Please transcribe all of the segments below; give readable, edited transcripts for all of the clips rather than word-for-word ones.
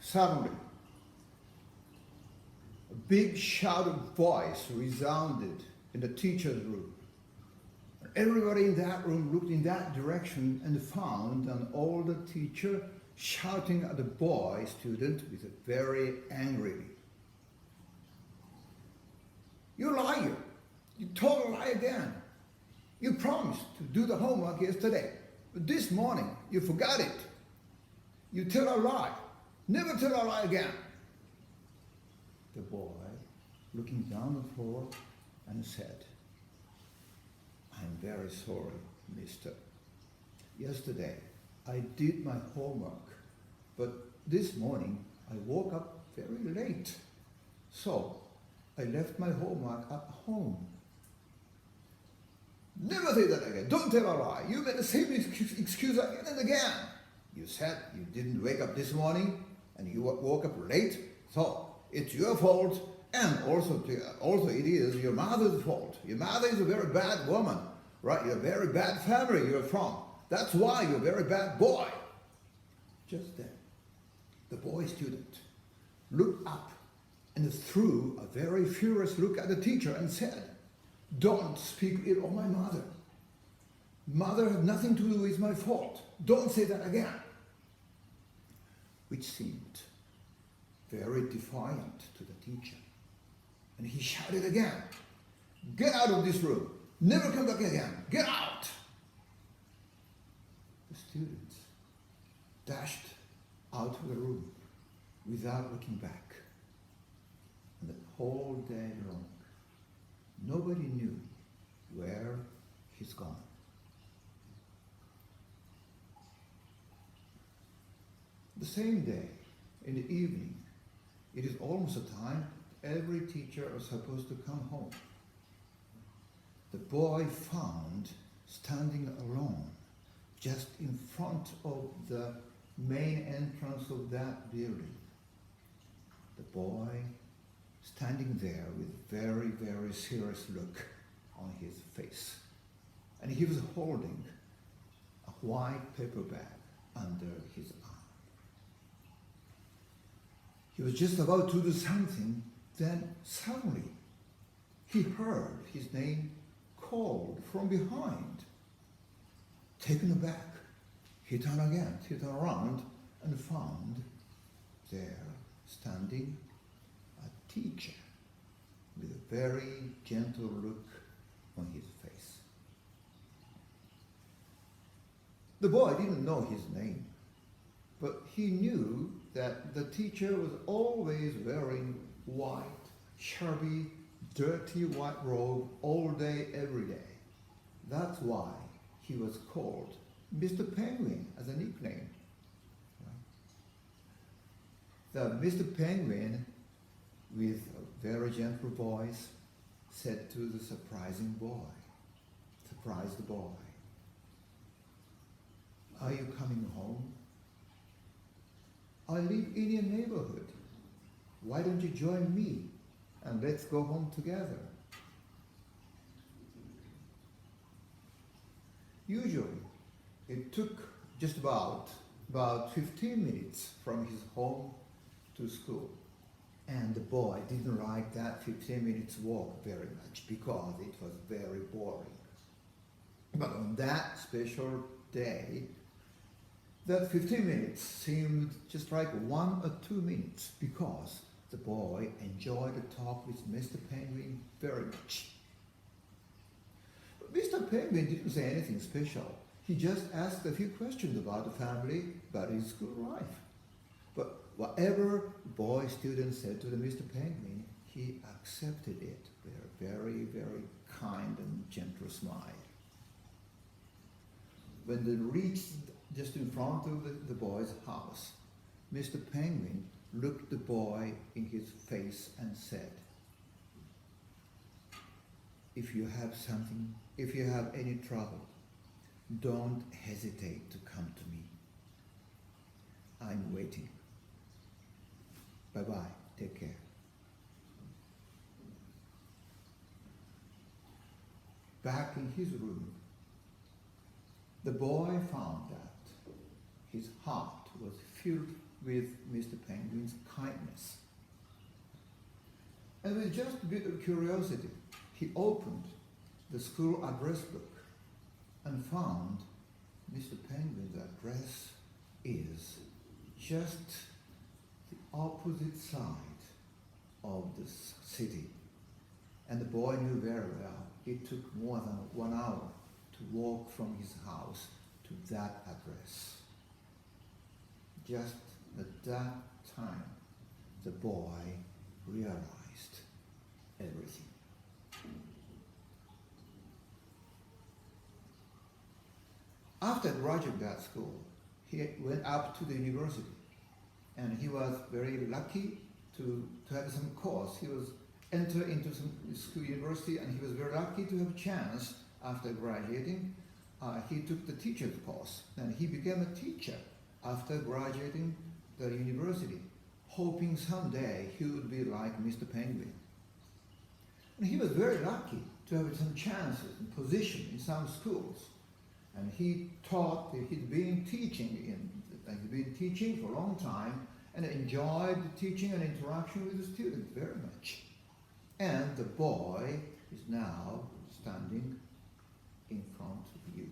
Suddenly, a big shouted voice resounded in the teacher's room. Everybody in that room looked in that direction and found an older teacher shouting at the boy student with a very angrily. "You liar! You told a lie again. You promised to do the homework yesterday, but this morning you forgot it. You tell a lie. Never tell a lie again." The boy, looking down the floor, and said, "I'm very sorry, mister. Yesterday I did my homework, but this morning I woke up very late. So I left my homework at home." "Never say that again. Don't tell a lie. You made the same excuse again and again. You said you didn't wake up this morning and you woke up late, so it's your fault, and also it is your mother's fault. Your mother is a very bad woman, right? You're a very bad family you're from. That's why you're a very bad boy." Just then, the boy student looked up and threw a very furious look at the teacher and said, "Don't speak ill of my mother. Mother had nothing to do with my fault. Don't say that again." Which seemed very defiant to the teacher. And he shouted again, "Get out of this room. Never come back again. Get out." The students dashed out of the room without looking back. And the whole day long, nobody knew where he's gone. The same day, in the evening, it is almost a time every teacher is supposed to come home. The boy found standing alone just in front of the main entrance of that building. The boy standing there with a very, very serious look on his face. And he was holding a white paper bag under his arm. He was just about to do something, then suddenly he heard his name called from behind. Taken aback, he turned around and found there standing a teacher with a very gentle look on his face. The boy didn't know his name, but he knew that the teacher was always wearing white, shabby, dirty white robe all day, every day. That's why he was called Mr. Penguin as a nickname. The Mr. Penguin, with a very gentle voice, said to the surprised boy, "Are you coming home? I live in your neighborhood. Why don't you join me and let's go home together?" Usually, it took just about 15 minutes from his home to school. And the boy didn't like that 15 minutes walk very much because it was very boring. But on that special day, that 15 minutes seemed just like 1 or 2 minutes because the boy enjoyed the talk with Mr. Penguin very much. But Mr. Penguin didn't say anything special. He just asked a few questions about the family, about his school life. But whatever the boy student said to the Mr. Penguin, he accepted it with a very, very kind and gentle smile. When they reached just in front of the boy's house, Mr. Penguin looked the boy in his face and said, if you have any trouble, don't hesitate to come to me. I'm waiting. Bye-bye. Take care." Back in his room, the boy found that his heart was filled with Mr. Penguin's kindness. And with just a bit of curiosity, he opened the school address book and found Mr. Penguin's address is just the opposite side of the city. And the boy knew very well it took more than 1 hour to walk from his house to that address. Just at that time, the boy realized everything. After graduating that school, he went up to the university, and he was very lucky to have some course. He was entered into some school university, and he was very lucky to have a chance after graduating. He took the teacher's course, and he became a teacher after graduating the university, hoping someday he would be like Mr. Penguin. And he was very lucky to have some chances and position in some schools. And he taught, he'd been teaching for a long time and enjoyed the teaching and interaction with the students very much. And the boy is now standing in front of you.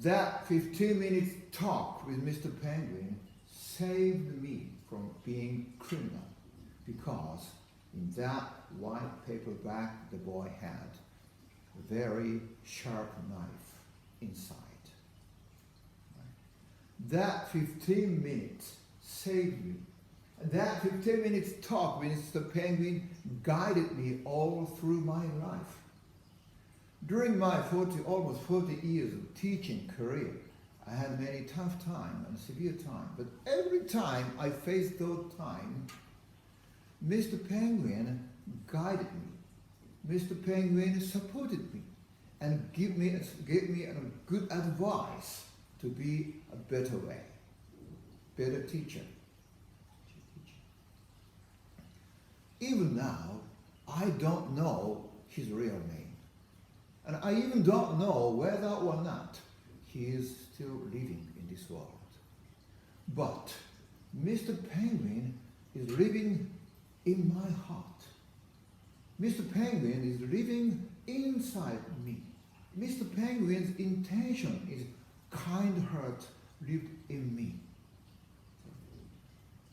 That 15-minute talk with Mr. Penguin saved me from being criminal, because in that white paper bag the boy had a very sharp knife inside. That 15 minutes saved me. That 15 minutes talk with Mr. Penguin guided me all through my life. During my almost 40 years of teaching career, I had many tough times and severe times, but every time I faced those times, Mr. Penguin guided me. Mr. Penguin supported me and gave me a good advice to be a better way, better teacher. Even now, I don't know his real name. And I even don't know whether or not he is still living in this world. But Mr. Penguin is living in my heart. Mr. Penguin is living inside me. Mr. Penguin's intention is kind heart lived in me.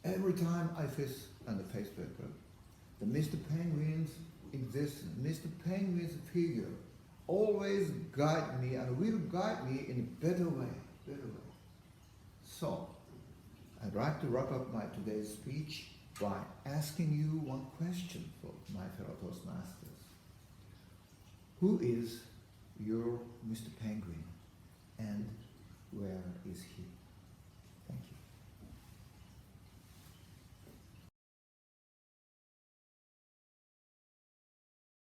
Every time I face on the Facebook, the Mr. Penguin's existence, Mr. Penguin's figure always guide me and will guide me in a better way. So, I'd like to wrap up my today's speech by asking you one question for my fellow Toastmasters. Who is your Mr. Penguin, and where is he?